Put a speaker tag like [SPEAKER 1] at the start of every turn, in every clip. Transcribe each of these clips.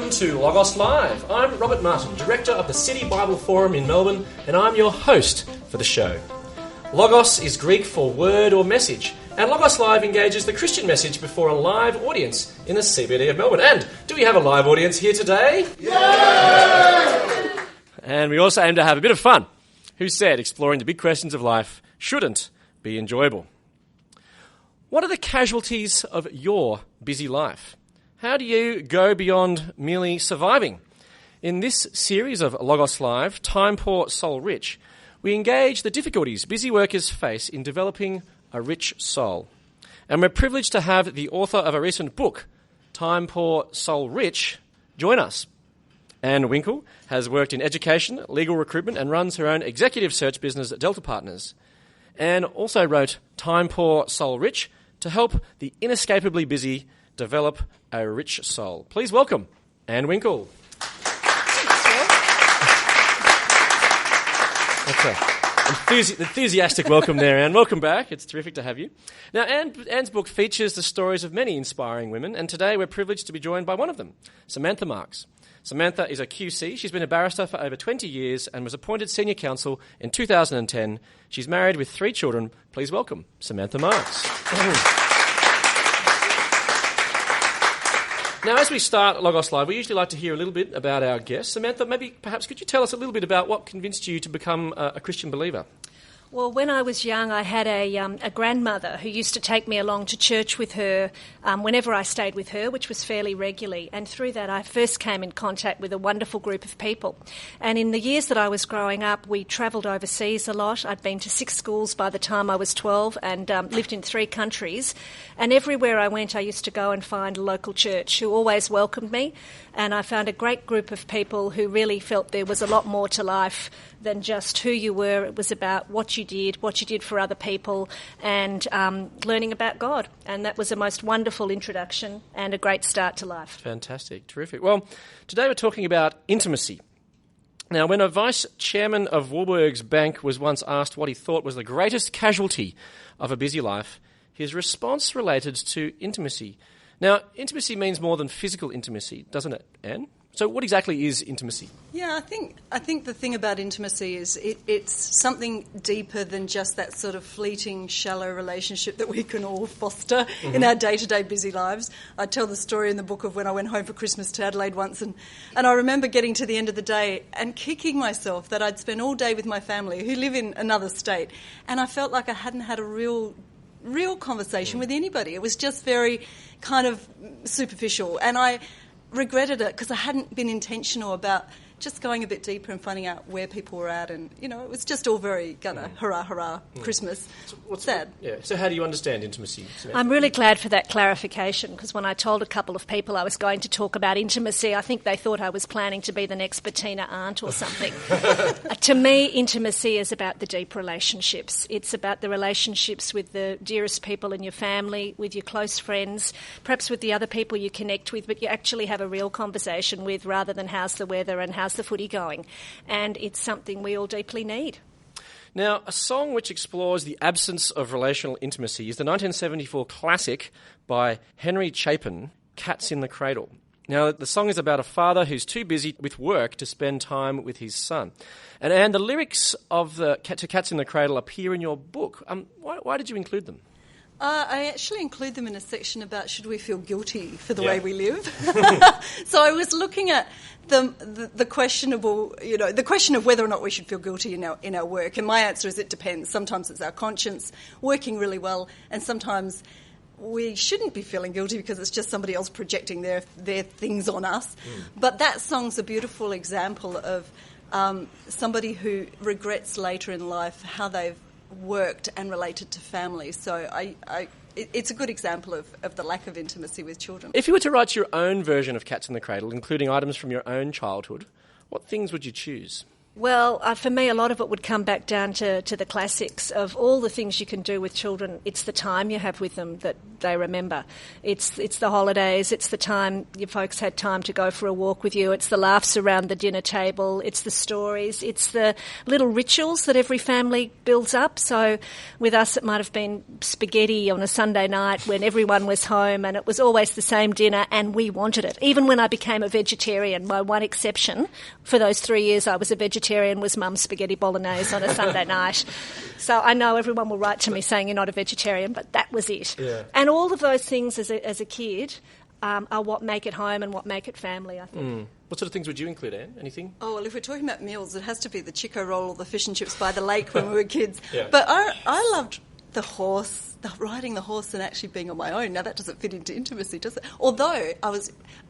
[SPEAKER 1] welcome to Logos Live. I'm Robert Martin, Director of the City Bible Forum in Melbourne, and I'm your host for the show. Logos is Greek for word or message, and Logos Live engages the Christian message before a live audience in the CBD of Melbourne. And do we have a live audience here today? Yay! And we also aim to have a bit of fun. Who said exploring the big questions of life shouldn't be enjoyable? What are the casualties of your busy life? How do you go beyond merely surviving? In this series of Logos Live, Time Poor, Soul Rich, we engage the difficulties busy workers face in developing a rich soul. And we're privileged to have the author of a recent book, Time Poor, Soul Rich, join us. Anne Winckel has worked in education, legal recruitment, and runs her own executive search business at Delta Partners. Anne also wrote Time Poor, Soul Rich to help the inescapably busy develop a rich soul. Please welcome Anne Winckel. That's an enthusiastic welcome there, Anne. Welcome back. It's terrific to have you. Now, Anne's book features the stories of many inspiring women, and today we're privileged to be joined by one of them, Samantha Marks. Samantha is a QC. She's been a barrister for over 20 years and was appointed senior counsel in 2010. She's married with 3 children. Please welcome Samantha Marks. Now, as we start Logos Live, we usually like to hear a little bit about our guests. Samantha, perhaps could you tell us a little bit about what convinced you to become a Christian believer?
[SPEAKER 2] Well, when I was young, I had a grandmother who used to take me along to church with her whenever I stayed with her, which was fairly regularly. And through that, I first came in contact with a wonderful group of people. And in the years that I was growing up, we travelled overseas a lot. I'd been to 6 schools by the time I was 12 and lived in 3 countries. And everywhere I went, I used to go and find a local church who always welcomed me. And I found a great group of people who really felt there was a lot more to life than just who you were. It was about what you did for other people, and learning about God. And that was a most wonderful introduction and a great start to life.
[SPEAKER 1] Fantastic. Terrific. Well, today we're talking about intimacy. Now, when a vice chairman of Warburg's Bank was once asked what he thought was the greatest casualty of a busy life, his response related to intimacy. Now, intimacy means more than physical intimacy, doesn't it, Anne? So what exactly is intimacy?
[SPEAKER 3] Yeah, I think the thing about intimacy is it's something deeper than just that sort of fleeting, shallow relationship that we can all foster in our day-to-day busy lives. I tell the story in the book of when I went home for Christmas to Adelaide once, and I remember getting to the end of the day and kicking myself that I'd spent all day with my family who live in another state, and I felt like I hadn't had a real conversation with anybody. It was just very kind of superficial, and I regretted it because I hadn't been intentional about just going a bit deeper and finding out where people were at, and it was just all very hurrah Christmas. Sad.
[SPEAKER 1] Yeah. So how do you understand intimacy, Samantha?
[SPEAKER 2] I'm really glad for that clarification, because when I told a couple of people I was going to talk about intimacy, I think they thought I was planning to be the next Bettina Arndt or something. To me, intimacy is about the deep relationships. It's about the relationships with the dearest people in your family, with your close friends, perhaps with the other people you connect with, but you actually have a real conversation with, rather than how's the weather and how's the footy going. And it's something we all deeply need.
[SPEAKER 1] Now, a song which explores the absence of relational intimacy is the 1974 classic by Henry Chapin, Cats in the Cradle. Now, the song is about a father who's too busy with work to spend time with his son. And the lyrics of to Cats in the Cradle appear in your book. Why did you include them?
[SPEAKER 3] I actually include them in a section about should we feel guilty for the way we live. So I was looking at the questionable, the question of whether or not we should feel guilty in our work, and my answer is it depends. Sometimes it's our conscience working really well, and sometimes we shouldn't be feeling guilty because it's just somebody else projecting their things on us. But that song's a beautiful example of somebody who regrets later in life how they've worked and related to family. So it's a good example of the lack of intimacy with children.
[SPEAKER 1] If you were to write your own version of Cats in the Cradle, including items from your own childhood, what things would you choose?
[SPEAKER 2] Well, for me, a lot of it would come back down to the classics of all the things you can do with children. It's the time you have with them that they remember. It's the holidays. It's the time your folks had time to go for a walk with you. It's the laughs around the dinner table. It's the stories. It's the little rituals that every family builds up. So with us, it might have been spaghetti on a Sunday night when everyone was home, and it was always the same dinner, and we wanted it. Even when I became a vegetarian, my one exception for those 3 years I was a vegetarian was Mum's spaghetti bolognese on a Sunday night. So I know everyone will write to me saying you're not a vegetarian, but that was it.
[SPEAKER 1] Yeah.
[SPEAKER 2] And all of those things as a kid are what make it home and what make it family, I think.
[SPEAKER 1] What sort of things would you include, Anne? Anything?
[SPEAKER 3] Oh, well, if we're talking about meals, it has to be the Chico roll or the fish and chips by the lake when we were kids.
[SPEAKER 1] Yeah.
[SPEAKER 3] But I loved riding the horse and actually being on my own. Now, that doesn't fit into intimacy, does it? Although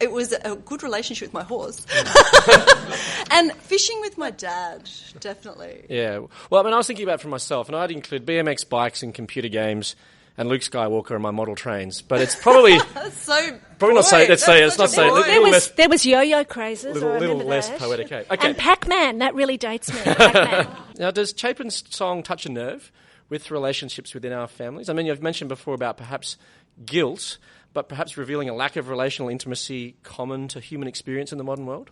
[SPEAKER 3] it was a good relationship with my horse. And fishing with my dad, definitely.
[SPEAKER 1] Yeah. Well, I mean, I was thinking about it for myself, and I'd include BMX bikes and computer games and Luke Skywalker and my model trains. But it's probably...
[SPEAKER 3] That's so
[SPEAKER 1] probably not say. Let's say it's not say.
[SPEAKER 2] There was yo-yo crazes.
[SPEAKER 1] Little less poetic. Okay.
[SPEAKER 2] And Pac-Man, that really dates me. Pac-Man.
[SPEAKER 1] Now, does Chapin's song touch a nerve with relationships within our families? I mean, you've mentioned before about perhaps guilt, but perhaps revealing a lack of relational intimacy common to human experience in the modern world?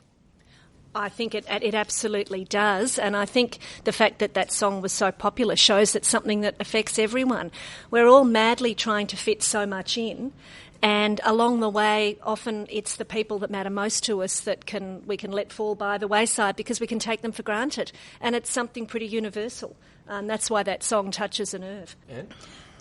[SPEAKER 2] I think it absolutely does, and I think the fact that song was so popular shows that something that affects everyone. We're all madly trying to fit so much in, and along the way, often it's the people that matter most to us that we can let fall by the wayside because we can take them for granted, and it's something pretty universal. That's why that song touches a nerve.
[SPEAKER 1] Anne?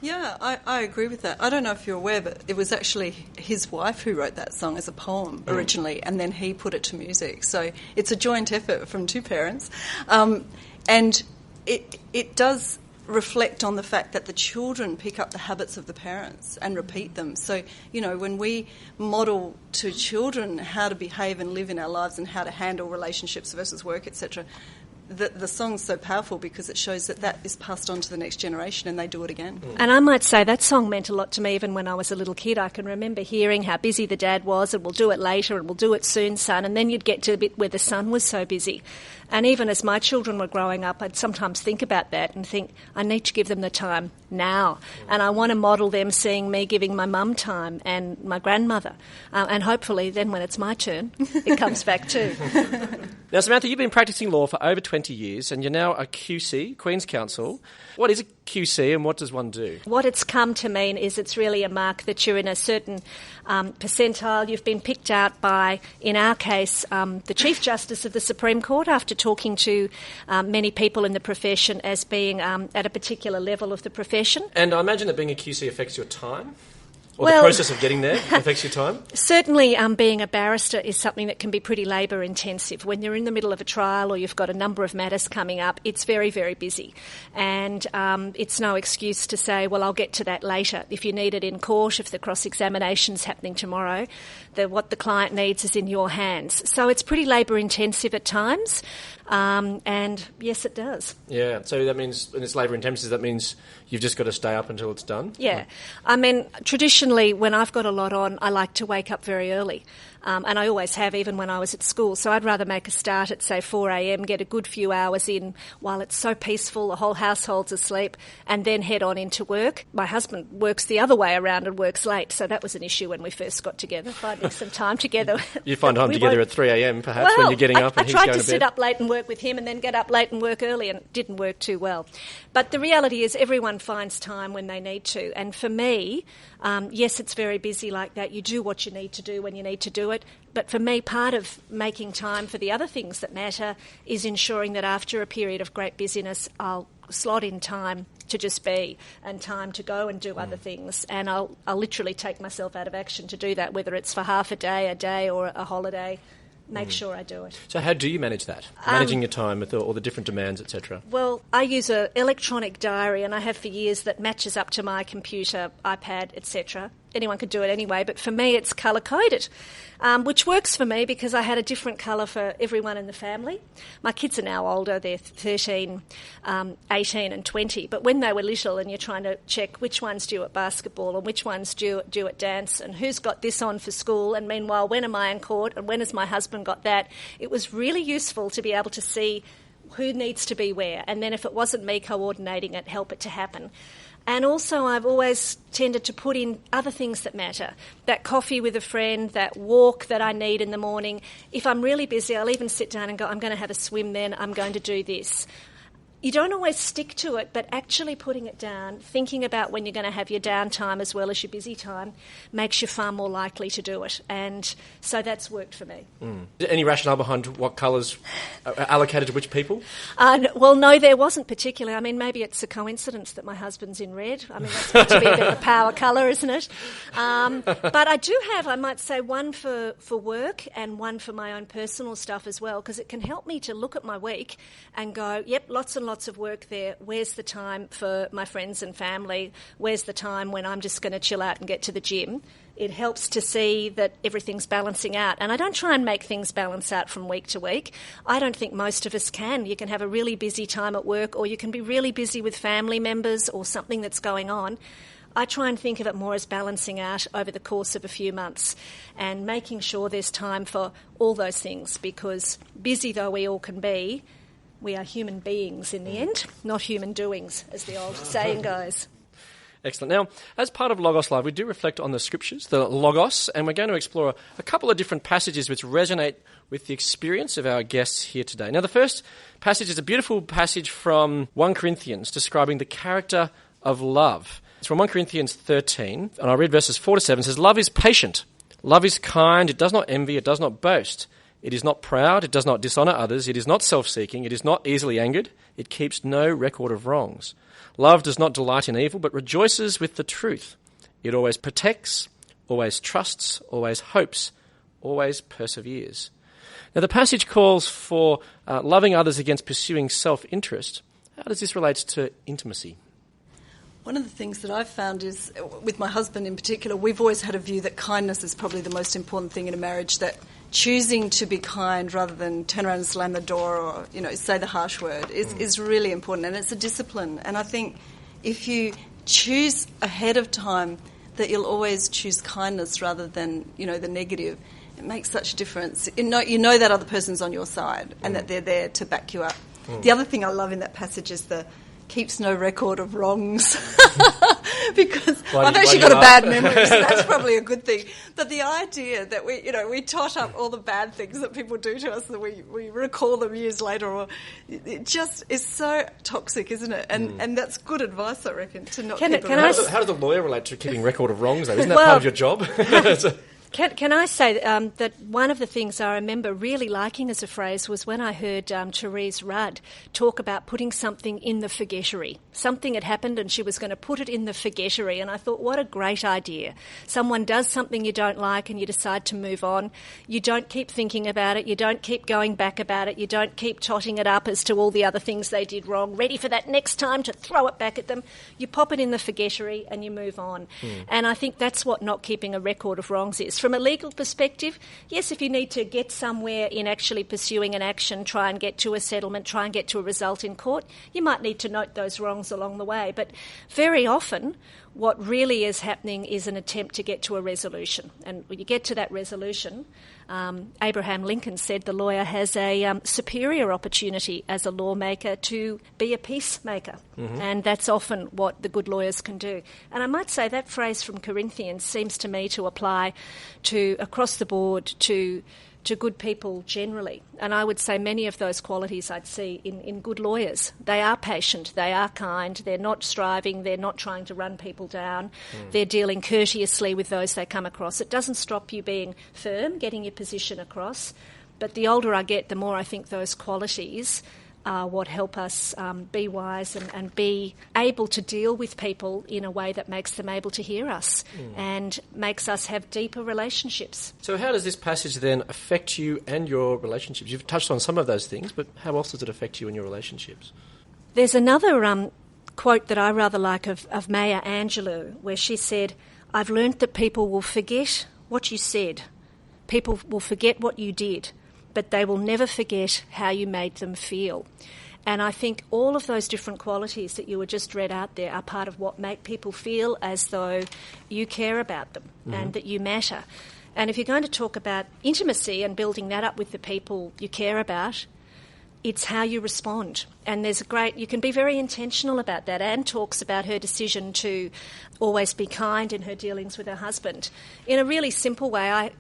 [SPEAKER 3] Yeah, I agree with that. I don't know if you're aware, but it was actually his wife who wrote that song as a poem originally, and then he put it to music. So it's a joint effort from two parents. And it does reflect on the fact that the children pick up the habits of the parents and repeat them. So, when we model to children how to behave and live in our lives and how to handle relationships versus work, etc., the song's so powerful because it shows that is passed on to the next generation and they do it again.
[SPEAKER 2] And I might say that song meant a lot to me even when I was a little kid. I can remember hearing how busy the dad was, and we'll do it later, and we'll do it soon, son. And then you'd get to the bit where the son was so busy. And even as my children were growing up, I'd sometimes think about that and think, I need to give them the time now. And I want to model them seeing me giving my mum time and my grandmother. And hopefully then when it's my turn, it comes back too.
[SPEAKER 1] Now, Samantha, you've been practicing law for over 20 years and you're now a QC, Queen's Counsel. What is a QC and what does one do?
[SPEAKER 2] What it's come to mean is it's really a mark that you're in a certain percentile. You've been picked out by, in our case, the Chief Justice of the Supreme Court after talking to many people in the profession as being at a particular level of the profession.
[SPEAKER 1] And I imagine that being a QC affects your time? Or
[SPEAKER 2] Well,
[SPEAKER 1] the process of getting there affects your time?
[SPEAKER 2] Certainly being a barrister is something that can be pretty labour intensive. When you're in the middle of a trial or you've got a number of matters coming up, it's very, very busy. And it's no excuse to say, well, I'll get to that later. If you need it in court, if the cross-examination's happening tomorrow, what the client needs is in your hands. So it's pretty labour intensive at times. And yes, it does.
[SPEAKER 1] Yeah, so that means, when it's labour intensive, that means you've just got to stay up until it's done?
[SPEAKER 2] Yeah. I mean, traditionally, when I've got a lot on, I like to wake up very early. And I always have, even when I was at school. So I'd rather make a start at, say, 4 a.m, get a good few hours in while it's so peaceful, the whole household's asleep, and then head on into work. My husband works the other way around and works late, so that was an issue when we first got together, finding some time together.
[SPEAKER 1] You find time together at 3 a.m, perhaps, when you're getting up and he's going to bed?
[SPEAKER 2] I tried to sit up late and work with him and then get up late and work early, and it didn't work too well. But the reality is everyone finds time when they need to. And for me, yes, it's very busy like that. You do what you need to do when you need to do it. But for me, part of making time for the other things that matter is ensuring that after a period of great busyness, I'll slot in time to just be and time to go and do other things. And I'll literally take myself out of action to do that, whether it's for half a day, or a holiday. Make sure I do it.
[SPEAKER 1] So how do you manage that? Managing your time with all the different demands, etc.?
[SPEAKER 2] Well, I use an electronic diary, and I have for years, that matches up to my computer, iPad, etc. Anyone could do it anyway, but for me it's colour-coded, which works for me because I had a different colour for everyone in the family. My kids are now older, they're 13, 18 and 20, but when they were little and you're trying to check which one's due at basketball and which one's due at dance and who's got this on for school, and meanwhile when am I in court and when has my husband got that, it was really useful to be able to see who needs to be where, and then if it wasn't me coordinating it, help it to happen. And also I've always tended to put in other things that matter. That coffee with a friend, that walk that I need in the morning. If I'm really busy, I'll even sit down and go, I'm going to have a swim then, I'm going to do this. You don't always stick to it, but actually putting it down, thinking about when you're going to have your downtime as well as your busy time, makes you far more likely to do it. And so that's worked for me.
[SPEAKER 1] Any rationale behind what colours are allocated to which people?
[SPEAKER 2] Well, no, there wasn't particularly. I mean, maybe it's a coincidence that my husband's in red. I mean, that's got to be a bit of a power colour, isn't it? But I do have, I might say, one for work and one for my own personal stuff as well, because it can help me to look at my week and go, yep, lots and lots of work there. Where's the time for my friends and family? Where's the time when I'm just going to chill out and get to the gym? It helps to see that everything's balancing out. And I don't try and make things balance out from week to week. I don't think most of us can. You can have a really busy time at work, or you can be really busy with family members or something that's going on. I try and think of it more as balancing out over the course of a few months and making sure there's time for all those things, because busy though we all can be, we are human beings in the end, not human doings, as the old saying goes.
[SPEAKER 1] Excellent. Now, as part of Logos Live, we do reflect on the scriptures, the Logos, and we're going to explore a couple of different passages which resonate with the experience of our guests here today. Now, the first passage is a beautiful passage from 1 Corinthians describing the character of love. It's from 1 Corinthians 13, and I'll read verses 4 to 7. It says, "Love is patient. Love is kind. It does not envy. It does not boast. It is not proud, it does not dishonour others, it is not self-seeking, it is not easily angered, it keeps no record of wrongs. Love does not delight in evil, but rejoices with the truth. It always protects, always trusts, always hopes, always perseveres." Now the passage calls for loving others against pursuing self-interest. How does this relate to intimacy?
[SPEAKER 3] One of the things that I've found is, with my husband in particular, we've always had a view that kindness is probably the most important thing in a marriage, that choosing to be kind rather than turn around and slam the door or, say the harsh word is really important, and it's a discipline. And I think if you choose ahead of time that you'll always choose kindness rather than, the negative, it makes such a difference. You know that other person's on your side and that they're there to back you up. The other thing I love in that passage is the keeps no record of wrongs, because I've actually got a bad memory, so that's probably a good thing. But the idea that we tot up all the bad things that people do to us, that we recall them years later, or it just is so toxic, isn't it? And that's good advice, I reckon, to not keep it.
[SPEAKER 1] How does a lawyer relate to keeping record of wrongs, though? Isn't that part of your job?
[SPEAKER 2] Can I say that one of the things I remember really liking as a phrase was when I heard Therese Rudd talk about putting something in the forgettery. Something had happened and she was going to put it in the forgettery, and I thought, what a great idea. Someone does something you don't like and you decide to move on. You don't keep thinking about it. You don't keep going back about it. You don't keep totting it up as to all the other things they did wrong, ready for that next time to throw it back at them. You pop it in the forgettery and you move on. And I think that's what not keeping a record of wrongs is. From a legal perspective, yes, if you need to get somewhere in actually pursuing an action, try and get to a settlement, try and get to a result in court, you might need to note those wrongs along the way. But very often, what really is happening is an attempt to get to a resolution. And when you get to that resolution, Abraham Lincoln said the lawyer has a superior opportunity as a lawmaker to be a peacemaker. And that's often what the good lawyers can do. And I might say that phrase from Corinthians seems to me to apply to across the board to good people generally. And I would say many of those qualities I'd see in good lawyers. They are patient, they are kind, they're not striving, they're not trying to run people down, they're dealing courteously with those they come across. It doesn't stop you being firm, getting your position across, but the older I get, the more I think those qualities are what help us be wise and be able to deal with people in a way that makes them able to hear us and makes us have deeper relationships.
[SPEAKER 1] So how does this passage then affect you and your relationships? You've touched on some of those things, but how else does it affect you and your relationships?
[SPEAKER 2] There's another quote that I rather like of Maya Angelou, where she said, "I've learnt that people will forget what you said. People will forget what you did, but they will never forget how you made them feel." And I think all of those different qualities that you were just read out there are part of what make people feel as though you care about them and that you matter. And if you're going to talk about intimacy and building that up with the people you care about, it's how you respond. And you can be very intentional about that. Anne talks about her decision to always be kind in her dealings with her husband. In a really simple way,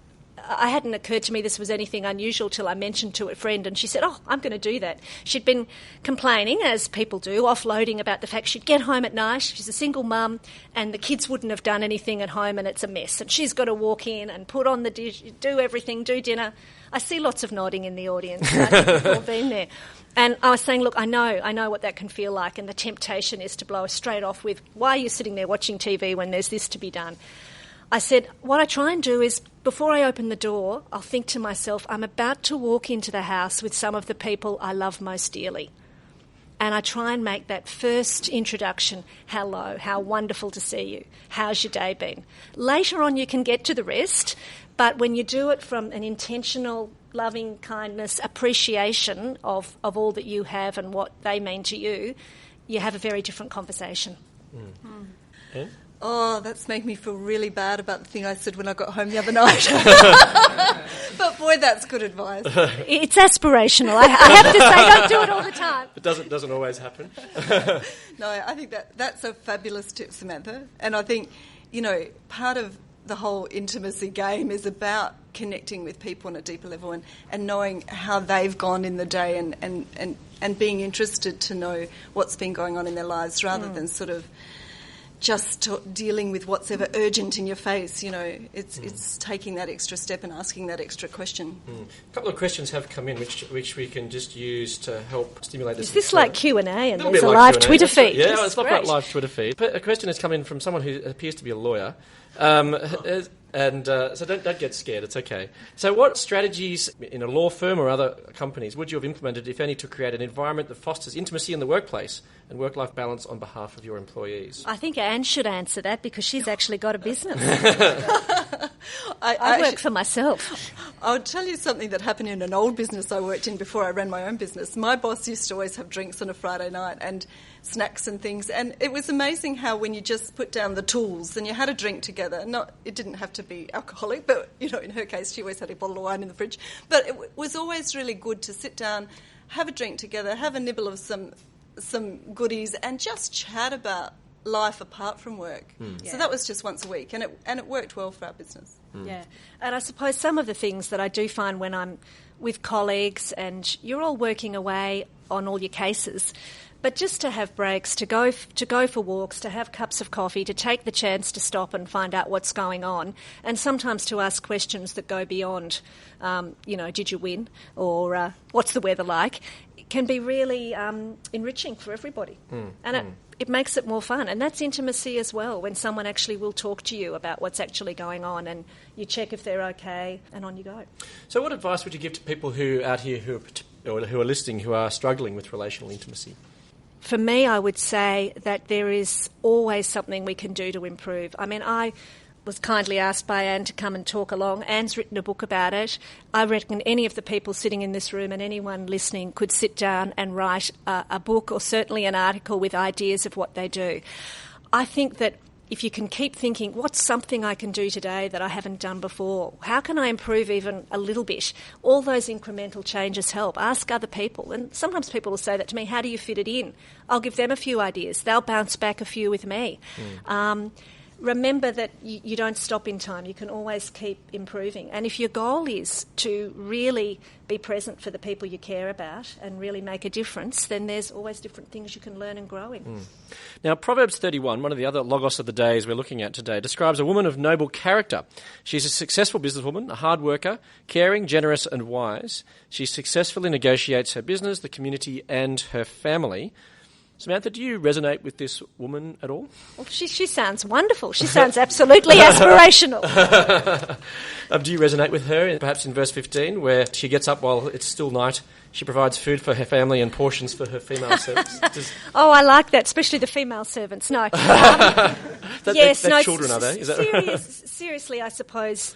[SPEAKER 2] I hadn't occurred to me this was anything unusual till I mentioned to a friend, and she said, "Oh, I'm going to do that." She'd been complaining, as people do, offloading about the fact she'd get home at night, she's a single mum, and the kids wouldn't have done anything at home and it's a mess. And she's got to walk in and put on the dish, do everything, do dinner. I see lots of nodding in the audience. I think we've all been there. And I was saying, look, I know what that can feel like, and the temptation is to blow straight off with, why are you sitting there watching TV when there's this to be done? I said, what I try and do is, before I open the door, I'll think to myself, I'm about to walk into the house with some of the people I love most dearly. And I try and make that first introduction, hello, how wonderful to see you, how's your day been? Later on you can get to the rest, but when you do it from an intentional, loving kindness, appreciation of all that you have and what they mean to you, you have a very different conversation.
[SPEAKER 1] Yeah?
[SPEAKER 3] Oh, that's making me feel really bad about the thing I said when I got home the other night. But boy, that's good advice.
[SPEAKER 2] It's aspirational. I have to say, don't do it all the time.
[SPEAKER 1] It doesn't always happen.
[SPEAKER 3] No, I think that's a fabulous tip, Samantha. And I think, part of the whole intimacy game is about connecting with people on a deeper level and knowing how they've gone in the day and being interested to know what's been going on in their lives rather than sort of just dealing with what's ever urgent in your face. It's taking that extra step and asking that extra question.
[SPEAKER 1] A couple of questions have come in which we can just use to help stimulate this.
[SPEAKER 2] Is this like Q&A and there's a
[SPEAKER 1] like
[SPEAKER 2] live
[SPEAKER 1] Q&A.
[SPEAKER 2] Twitter feed?
[SPEAKER 1] Yeah, it's not quite live Twitter feed. But a question has come in from someone who appears to be a lawyer. So don't get scared, it's okay. So what strategies in a law firm or other companies would you have implemented, if any, to create an environment that fosters intimacy in the workplace and work-life balance on behalf of your employees?
[SPEAKER 2] I think Anne should answer that because she's actually got a business. I work for myself.
[SPEAKER 3] I'll tell you something that happened in an old business I worked in before I ran my own business. My boss used to always have drinks on a Friday night and snacks and things, and it was amazing how when you just put down the tools and you had a drink together, it didn't have to be alcoholic, but in her case she always had a bottle of wine in the fridge, but it was always really good to sit down, have a drink together, have a nibble of some goodies and just chat about life apart from work. So that was just once a week, and it worked well for our business.
[SPEAKER 2] Yeah, and I suppose some of the things that I do find when I'm with colleagues and you're all working away on all your cases, but just to have breaks, to go for walks, to have cups of coffee, to take the chance to stop and find out what's going on, and sometimes to ask questions that go beyond, did you win, or what's the weather like, can be really enriching for everybody. And it makes it more fun. And that's intimacy as well, when someone actually will talk to you about what's actually going on and you check if they're okay and on you go.
[SPEAKER 1] So what advice would you give to people who are listening who are struggling with relational intimacy?
[SPEAKER 2] For me, I would say that there is always something we can do to improve. I mean, I was kindly asked by Anne to come and talk along. Anne's written a book about it. I reckon any of the people sitting in this room and anyone listening could sit down and write a book or certainly an article with ideas of what they do. I think that if you can keep thinking, what's something I can do today that I haven't done before? How can I improve even a little bit? All those incremental changes help. Ask other people. And sometimes people will say that to me, how do you fit it in? I'll give them a few ideas. They'll bounce back a few with me. Remember that you don't stop in time. You can always keep improving. And if your goal is to really be present for the people you care about and really make a difference, then there's always different things you can learn and grow in.
[SPEAKER 1] Now, Proverbs 31, one of the other logos of the days we're looking at today, describes a woman of noble character. She's a successful businesswoman, a hard worker, caring, generous and wise. She successfully negotiates her business, the community and her family. Samantha, do you resonate with this woman at all?
[SPEAKER 2] Well, she sounds wonderful. She sounds absolutely aspirational.
[SPEAKER 1] Do you resonate with her, perhaps in verse 15, where she gets up while it's still night, she provides food for her family and portions for her female servants?
[SPEAKER 2] Oh, I like that, especially the female servants. No.
[SPEAKER 1] Yes, children, are they? Is that
[SPEAKER 2] seriously, I suppose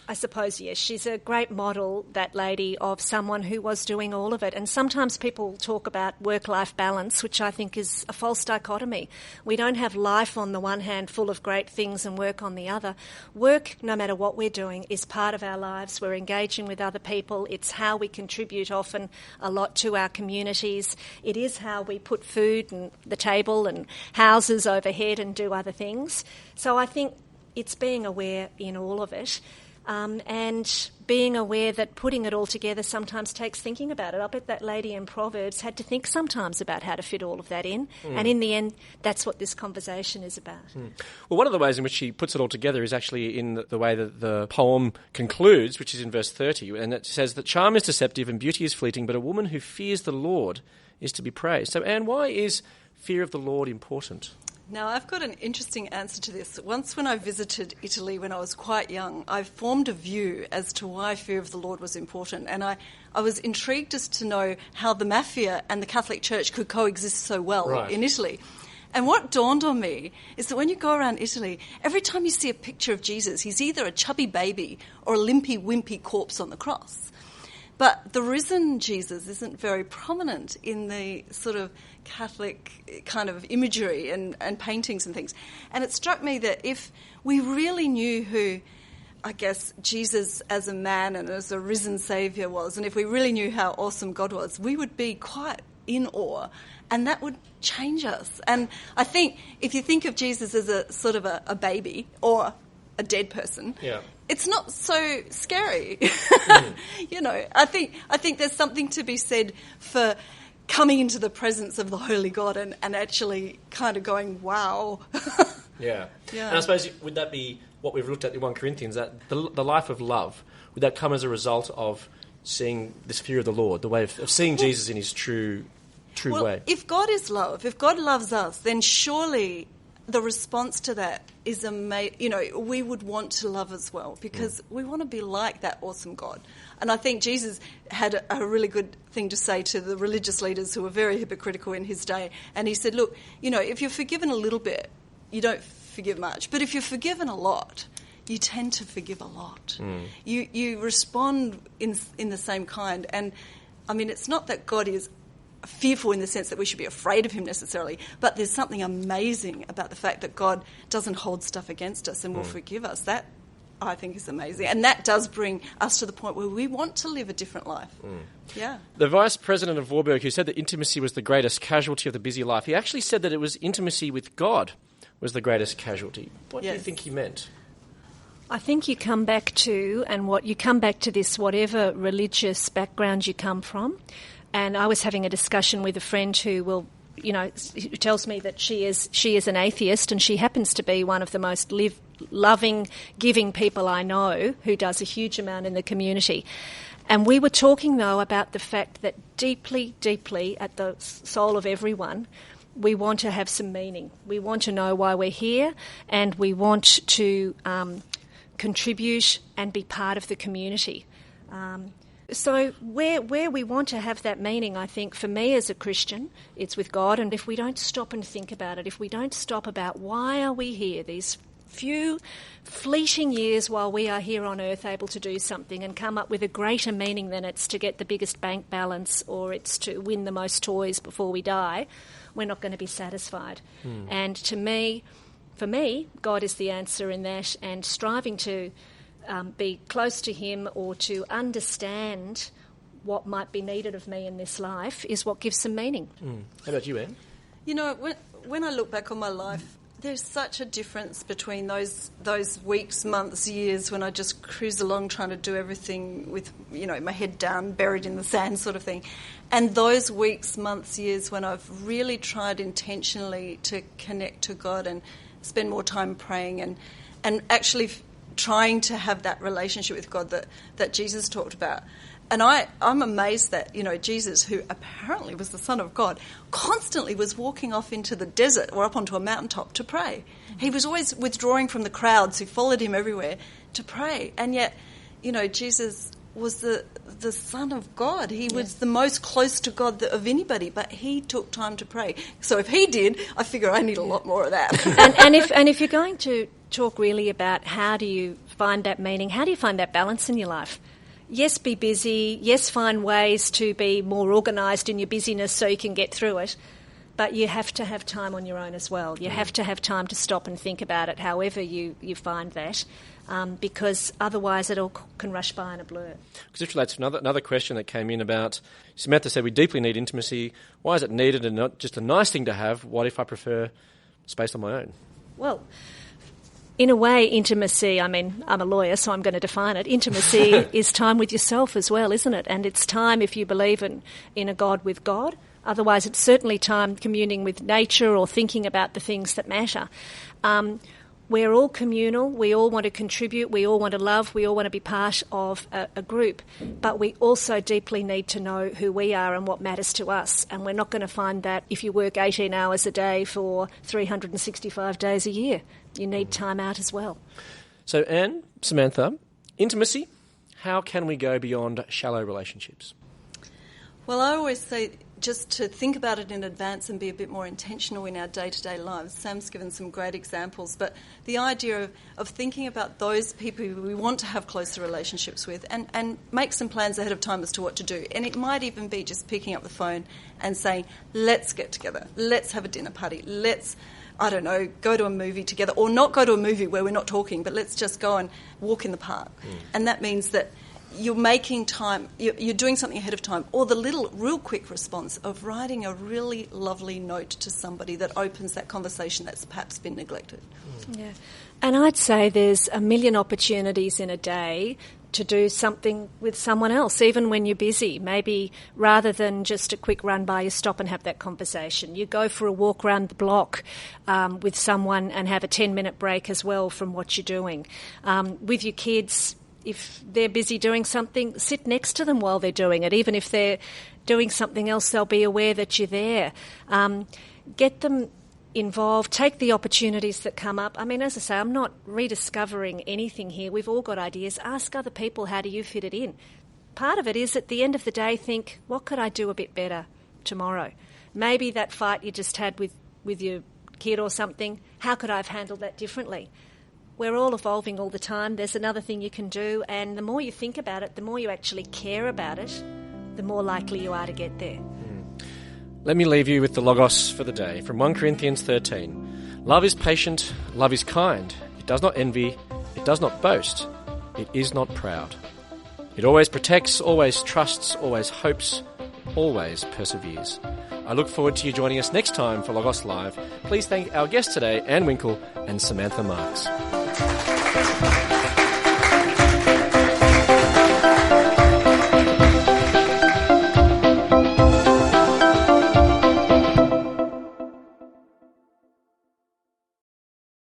[SPEAKER 2] yes. She's a great model, that lady, of someone who was doing all of it. And sometimes people talk about work-life balance, which I think is a false dichotomy. We don't have life on the one hand full of great things and work on the other. Work, no matter what we're doing, is part of our lives. We're engaging with other people. It's how we contribute often a lot lot to our communities. It is how we put food on the table and houses overhead and do other things. So I think it's being aware in all of it. And being aware that putting it all together sometimes takes thinking about it. I bet that lady in Proverbs had to think sometimes about how to fit all of that in. And in the end, that's what this conversation is about.
[SPEAKER 1] Well, one of the ways in which she puts it all together is actually in the way that the poem concludes, which is in verse 30, and it says that charm is deceptive and beauty is fleeting, but a woman who fears the Lord is to be praised. So, Anne, why is fear of the Lord important?
[SPEAKER 3] Now, I've got an interesting answer to this. Once when I visited Italy when I was quite young, I formed a view as to why fear of the Lord was important. And I was intrigued as to know how the mafia and the Catholic Church could coexist so well in Italy. And what dawned on me is that when you go around Italy, every time you see a picture of Jesus, he's either a chubby baby or a limpy, wimpy corpse on the cross. But the risen Jesus isn't very prominent in the sort of Catholic kind of imagery and paintings and things. And it struck me that if we really knew who, I guess, Jesus as a man and as a risen Saviour was, and if we really knew how awesome God was, we would be quite in awe, and that would change us. And I think if you think of Jesus as a sort of a baby or a dead person, it's not so scary. You know, I think there's something to be said for coming into the presence of the Holy God and actually kind of going, wow.
[SPEAKER 1] And I suppose, would that be what we've looked at in 1 Corinthians, that the life of love, would that come as a result of seeing this fear of the Lord, the way of seeing Jesus in his true way?
[SPEAKER 3] If God is love, if God loves us, then surely the response to that is we would want to love as well, because we want to be like that awesome God. And I think Jesus had a really good thing to say to the religious leaders who were very hypocritical in his day. And he said, look, if you're forgiven a little bit, you don't forgive much. But if you're forgiven a lot, you tend to forgive a lot. You respond in the same kind. And, I mean, it's not that God is fearful in the sense that we should be afraid of him necessarily, but there's something amazing about the fact that God doesn't hold stuff against us and will forgive us. That, I think, is amazing. And that does bring us to the point where we want to live a different life. The
[SPEAKER 1] Vice President of Warburg, who said that intimacy was the greatest casualty of the busy life, he actually said that it was intimacy with God was the greatest casualty. What do you think he meant?
[SPEAKER 2] I think you come back to this, whatever religious background you come from. And I was having a discussion with a friend who tells me that she is an atheist, and she happens to be one of the most loving, giving people I know, who does a huge amount in the community. And we were talking, though, about the fact that deeply, deeply at the soul of everyone, we want to have some meaning. We want to know why we're here, and we want to contribute and be part of the community. So where we want to have that meaning, I think, for me as a Christian, it's with God. And if we don't stop and think about it, if we don't stop about why are we here, these few fleeting years while we are here on earth able to do something and come up with a greater meaning than it's to get the biggest bank balance or it's to win the most toys before we die, we're not going to be satisfied. And for me, God is the answer in that, and striving to be close to him or to understand what might be needed of me in this life is what gives some meaning.
[SPEAKER 1] How about you, Anne?
[SPEAKER 3] When I look back on my life, there's such a difference between those weeks, months, years when I just cruise along trying to do everything with, my head down, buried in the sand sort of thing, and those weeks, months, years when I've really tried intentionally to connect to God and spend more time praying and actually trying to have that relationship with God that Jesus talked about. And I'm amazed that, Jesus, who apparently was the Son of God, constantly was walking off into the desert or up onto a mountaintop to pray. He was always withdrawing from the crowds who followed him everywhere to pray. And yet, Jesus was the Son of God. He was the most close to God of anybody, but he took time to pray. So if he did, I figure I need a lot more of that.
[SPEAKER 2] and if you're going to talk really about how do you find that meaning, how do you find that balance in your life? Yes, be busy. Yes, find ways to be more organised in your busyness so you can get through it. But you have to have time on your own as well. You have to have time to stop and think about it, however you find that. because otherwise it all can rush by in a blur.
[SPEAKER 1] Because this relates to another question that came in about, Samantha said we deeply need intimacy. Why is it needed and not just a nice thing to have? What if I prefer space on my own?
[SPEAKER 2] Well, in a way, intimacy, I mean, I'm a lawyer, so I'm going to define it. Intimacy is time with yourself as well, isn't it? And it's time, if you believe in a God, with God. Otherwise, it's certainly time communing with nature or thinking about the things that matter. We're all communal. We all want to contribute. We all want to love. We all want to be part of a group. But we also deeply need to know who we are and what matters to us. And we're not going to find that if you work 18 hours a day for 365 days a year. You need time out as well.
[SPEAKER 1] So, Anne, Samantha, intimacy, how can we go beyond shallow relationships?
[SPEAKER 3] Well, I always say just to think about it in advance and be a bit more intentional in our day-to-day lives. Sam's given some great examples, but the idea of thinking about those people who we want to have closer relationships with and make some plans ahead of time as to what to do. And it might even be just picking up the phone and saying, let's get together, let's have a dinner party, let's, I don't know, go to a movie together, or not go to a movie where we're not talking, but let's just go and walk in the park. And that means that you're making time, you're doing something ahead of time, or the little, real quick response of writing a really lovely note to somebody that opens that conversation that's perhaps been neglected.
[SPEAKER 2] Yeah. And I'd say there's a million opportunities in a day to do something with someone else, even when you're busy. Maybe rather than just a quick run by, you stop and have that conversation. You go for a walk around the block with someone and have a 10-minute break as well from what you're doing. With your kids, if they're busy doing something, sit next to them while they're doing it. Even if they're doing something else, they'll be aware that you're there. Get them involved, take the opportunities that come up. I mean, as I say, I'm not rediscovering anything here. We've all got ideas. Ask other people, how do you fit it in? Part of it is, at the end of the day, think, what could I do a bit better tomorrow? Maybe that fight you just had with your kid or something, how could I have handled that differently? We're all evolving all the time. There's another thing you can do, and the more you think about it, the more you actually care about it, the more likely you are to get there.
[SPEAKER 1] Let me leave you with the Logos for the day from 1 Corinthians 13. Love is patient, love is kind. It does not envy, it does not boast, it is not proud. It always protects, always trusts, always hopes, always perseveres. I look forward to you joining us next time for Logos Live. Please thank our guests today, Anne Winckel and Samantha Marks.